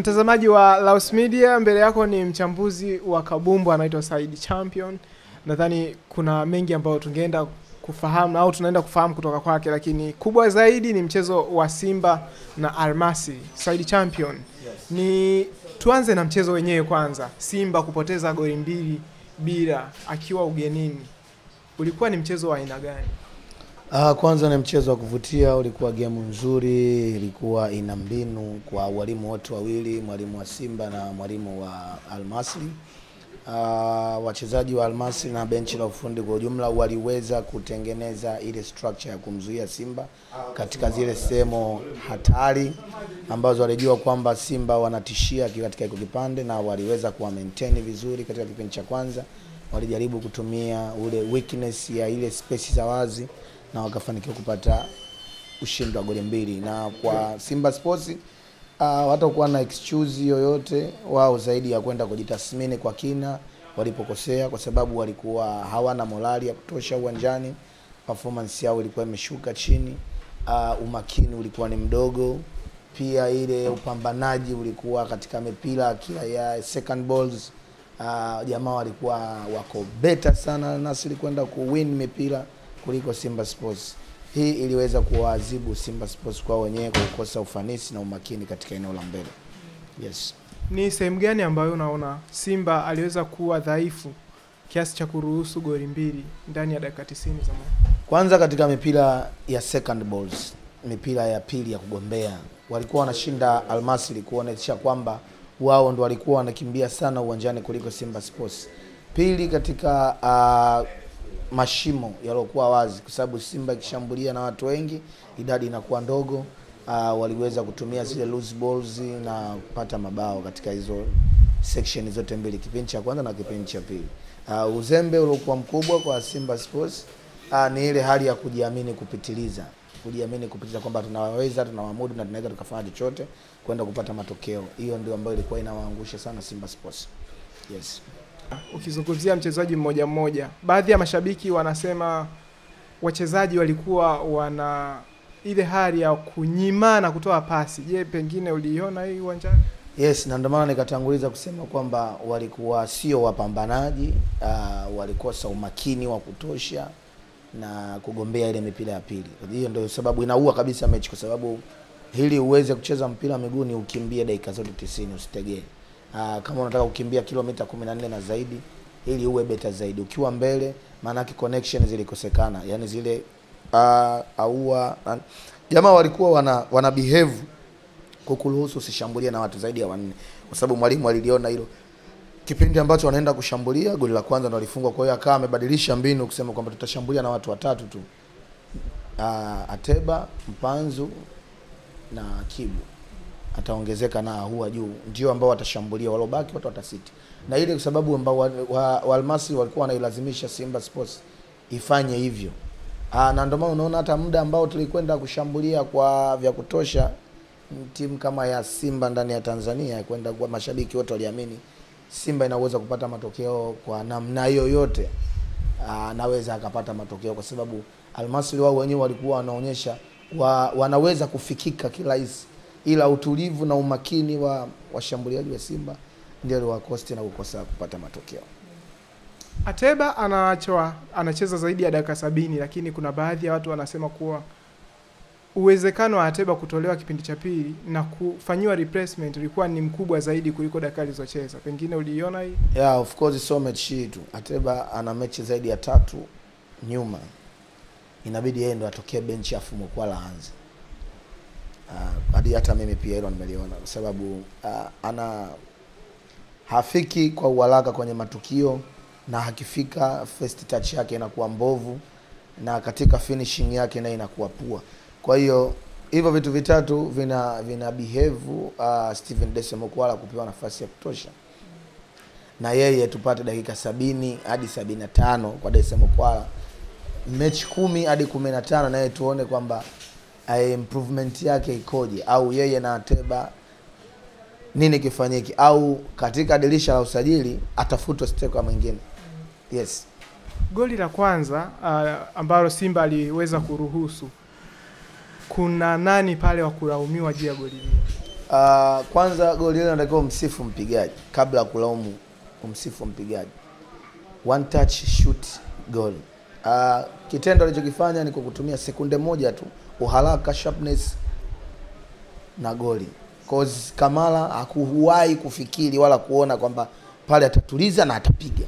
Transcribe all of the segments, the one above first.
Mtazamaji wa Laos Media, mbele yako ni mchambuzi wa kabumbu anaitwa Said Champion. Nadhani kuna mengi ambayo tungeenda kufahamu au tunaenda kufahamu kutoka kwake, lakini kubwa zaidi ni mchezo wa Simba na Almasi. Said Champion, ni tuanze na mchezo wenyewe kwanza. Simba kupoteza goli 2 bila akiwa ugenini. Ulikuwa ni mchezo wa aina gani? Kwanza ni mchezo wa kuvutia, ulikuwa game nzuri, ilikuwa ina mbinu kwa walimu wote wawili, mwalimu wa Simba na mwalimu wa Almasri. Wachezaji wa Almasri na benchi la ufundi kwa ujumla waliweza kutengeneza ile structure ya kumzuia Simba katika zile sehemu hatari ambazo walijua kwamba Simba wanatishia katika iko kipande, na waliweza kuwa maintain vizuri katika kipindi cha kwanza. Walijaribu kutumia ule weakness ya ile space za wazi na wakafanikiwa kupata ushindi wa goli 2. Na kwa Simba Sports hatakuwa na excuse yoyote wao zaidi ya kwenda kujitathmini kwa kina walipokosea, kwa sababu walikuwa hawana morali ya kutosha uwanjani. Performance yao ilikuwa imeshuka chini, umakini ulikuwa ni mdogo, pia ile upambanaji ulikuwa katika mipira kila ya second balls. Jamaa walikuwa wako better sana Nasri kwenda kuwin mipira kuliko Simba Sports. Hii iliweza kuwaadhibu Simba Sports kwa wenyewe kwa kukosa ufanisi na umakini katika eneo la mbele. Yes. Ni sehemu gani ambayo unaona Simba aliweza kuwa dhaifu kiasi cha kuruhusu goli 2 ndani ya dakika 90 za mwisho? Kwanza katika mipira ya second balls, mipira ya pili ya kugombea, walikuwa wanashinda Almasri kuonesha kwamba wao ndo walikuwa wanakimbia sana uwanjani kuliko Simba Sports. Pili, katika mashimo yaliokuwa wazi, kwa sababu Simba ikishambulia na watu wengi idadi inakuwa ndogo, waliweza kutumia zile loose balls na kupata mabao katika hizo section zote mbili, kipindi cha kwanza na kipindi cha pili. Uzembe uliokuwa mkubwa kwa Simba Sports ni ile hali ya kujiamini kupitiliza kwamba tunaweza, tunawamudu na tunaweza tukafanya chochote kwenda kupata matokeo. Hiyo ndio ambayo ilikuwa inawaangusha sana Simba Sports. Yes. Ukizungumzia mchezaji mmoja mmoja, baadhi ya mashabiki wanasema wachezaji walikuwa wana ile hali ya kunyimana kutoa pasi. Je, pengine uliona hii uwanjani? Yes, na ndio maana nikatanguliza kusema kwamba walikuwa sio wapambanaji, walikosa umakini wa kutosha na kugombea ile mipira ya pili. Hiyo ndio sababu inaua kabisa mechi, kwa sababu ili uweze kucheza mpira wa miguu ni ukimbie dakika zote 90, usitegee. Kama unataka kukimbia kilomita 14 na zaidi ili uwe beta zaidi, ukiwa mbele maana yake connection zilikosekana, yani zile jamaa walikuwa wana behave kukuruhusu usishambulie na watu zaidi ya 4, kwa sababu mwalimu aliliona hilo kipindi ambacho wanaenda kushambulia. Goli la kwanza ndo walifungwa, kwa hiyo akawa amebadilisha mbinu kusema kwamba tutashambulia na watu 3 tu, Ateba, Mpanzu na Kibu ataongezeka na huwa juu, ndio ambao watashambulia, walobaki watu watasiti. Na ile kwa sababu ambao wa Almasri walikuwa wanailazimisha Simba Sports ifanye hivyo. Na ndio maana unaona hata muda ambao tulikwenda kushambulia kwa vya kutosha, timu kama ya Simba ndani ya Tanzania kwenda kwa mashabiki wote waliamini Simba inaweza kupata matokeo kwa namna yoyote. Anaweza akapata matokeo kwa sababu Almasri wao wenyewe walikuwa wanaonyesha wanaweza kufikika kirahisi, ila utulivu na umakini wa washambuliaji wa Simba ndio waliwakosti na kukosa kupata matokeo. Ateba anacheza zaidi ya dakika 70, lakini kuna baadhi ya watu wanasema kuwa uwezekano wa Ateba kutolewa kipindi cha pili na kufanywa replacement ulikuwa ni mkubwa zaidi kuliko dakika alizocheza. Pengine uliona hii? Yeah, of course so mechi tu. Ateba ana mechi zaidi ya 3 nyuma. Inabidi yeye ndo atokee benchi afu Mokwala aanze. Hadi hata mimi pia hilo nimeliona, kwa sababu hafiki kwa uharaka kwenye matukio, na hakifika first touch yake inakuwa mbovu, na katika finishing yake nayo inakuwa poor. Kwa hiyo hivyo vitu vitatu vina behave Steven Dese Mokwala kupewa nafasi ya kutosha, na yeye tupate dakika 70 hadi 75 kwa Dese Mokwala, mechi 10 hadi 15, na yeye tuone kwamba improvement yake ikoje, au yeye na Ateba nini kifanyiki, au katika dirisha la usajili atafutwa steka mwingine. Yes. Goli la kwanza ambalo Simba aliweza kuruhusu, kuna nani pale wa kulaumiwa juu ya goli hili? Kwanza goli ile natakiwa umsifu mpigaji kabla ya kulaumu, umsifu mpigaji. One touch shoot goal. Kitendo alichokifanya ni kutumia sekunde moja tu, uharaka, sharpness na goli. Cause Kamara hakuwahi kufikiri wala kuona kwamba pale atatuliza na atapiga.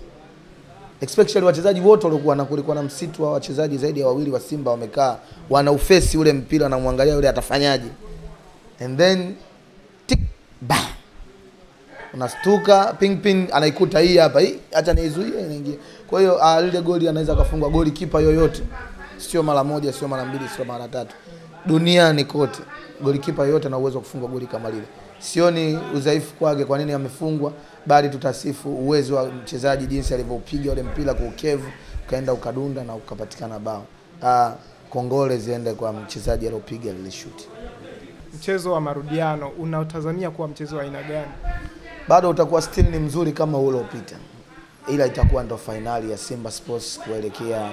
Especially wachezaji wote walikuwa kulikuwa na msitu wa wachezaji zaidi ya wawili wa Simba wamekaa wana ufesi ule mpira na muangalia yule atafanyaje. And then tik bam. Unastuka ping ping anaikuta hii hapa, hii acha niizuie inaingia. Kwa hiyo ile goli anaweza kufungwa goli kipa yoyote. Sio mara moja, sio mara mbili, sio mara tatu. Duniani kote golikipa yote ana uwezo kufunga goli kama lile. Sioni udhaifu kwake kwa nini amefungwa, bali tutasifu uwezo wa mchezaji jinsi alivyopiga ule mpira kwa ukevu, kaenda ukadunda na ukapatikana bao. Kongole ziende kwa mchezaji aliyopiga lile shuti. Mchezo wa marudiano unaotazamia kuwa mchezo wa aina gani? Bado utakuwa still ni mzuri kama ule uliopita. Ila itakuwa ndo finali ya Simba Sports kuelekea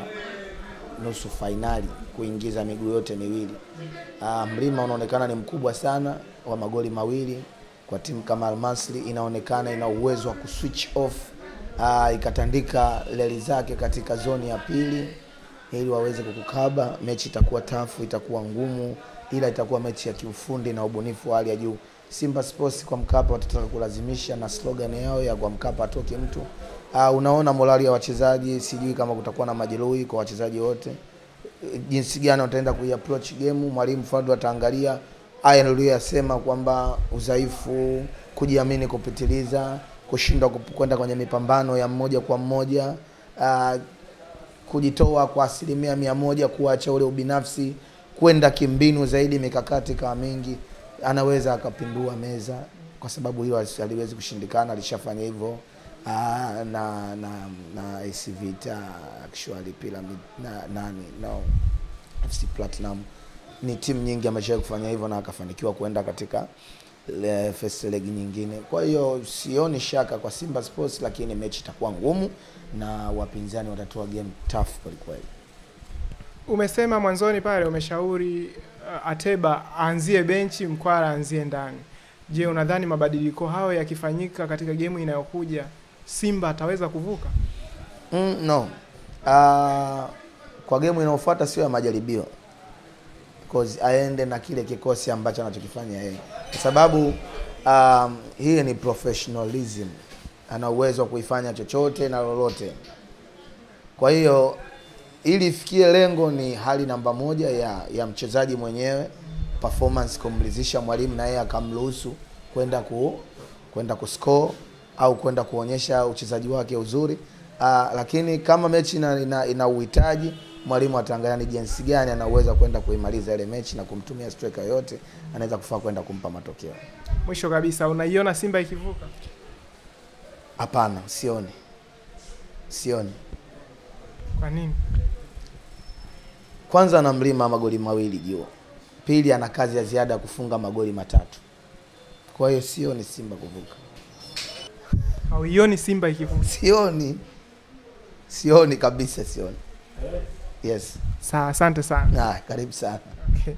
nusu finali, kuingiza miguu yote miwili. Mlima unaonekana ni mkubwa sana wa magoli mawili kwa timu kama Al-Masry, inaonekana ina uwezo wa kuswitch off, ikatandika leli zake katika zoni ya pili ili waweze kukukaba. Mechi itakuwa tafu, itakuwa ngumu, ila itakuwa mechi ya kiufundi na ubunifu wa hali ya juu. Simba Sports kwa Mkapa watataka kulazimisha na slogan yao ya kwa Mkapa atoke mtu. Unaona morali ya wachezaji, sijui kama kutakuwa na majeruhi kwa wachezaji wote. Jinsi gani wataenda kuiapproach game, mwalimu Fadlu ataangalia haya aliyosema kwamba udhaifu, kujiamini kupitiliza, kushindwa kwenda kwenye mipambano ya mmoja kwa mmoja, kujitoa kwa 100% kuacha ule ubinafsi, kwenda kimbinu zaidi, mikakati kama mingi, anaweza akapindua meza kwa sababu hiyo aliwezi kushindikana, alishafanya hivyo na AC Vita, actually Pyramid FC Platinum. Ni timu nyingi ameshawahi kufanya hivyo na akafanikiwa kwenda katika first leg nyingine. Kwa hiyo sioni shaka kwa Simba Sports, lakini mechi itakuwa ngumu na wapinzani watatoa game tough kwa kweli. Umesema mwanzoni pale umeshauri Ateba aanzie benchi, Mkwara aanzie ndani. Je, unadhani mabadiliko hayo yakifanyika katika game inayokuja Simba ataweza kuvuka? No. Kwa game inayofuata sio ya majaribio. Because aende na kile kikosi ambacho anachokifanya yeye. Kwa sababu hii ni professionalism. Ana uwezo wa kuifanya chochote na lolote. Kwa hiyo ili ifikie lengo ni hali namba moja ya mchezaji mwenyewe, performance kumridhisha mwalimu na yeye akamruhusu kwenda kuscore au kwenda kuonyesha uchezaji wake uzuri. Lakini kama mechi ina uhitaji, mwalimu ataangalia ni jinsi gani anaweza kwenda kuimaliza ile mechi na kumtumia striker yote anaweza kufaa kwenda kumpa matokeo. Mwisho kabisa, unaiona Simba ikivuka? Hapana, sioni. Kwa nini? Kwanza ana mlima magoli mawili juu. Pili ana kazi ya ziada kufunga magoli 3. Kwa hiyo sioni Simba kuvuka. Hauioni Simba ikivuka? Sioni kabisa, sioni. Yes. Sawa, asante sana. Karibu sana. Okay.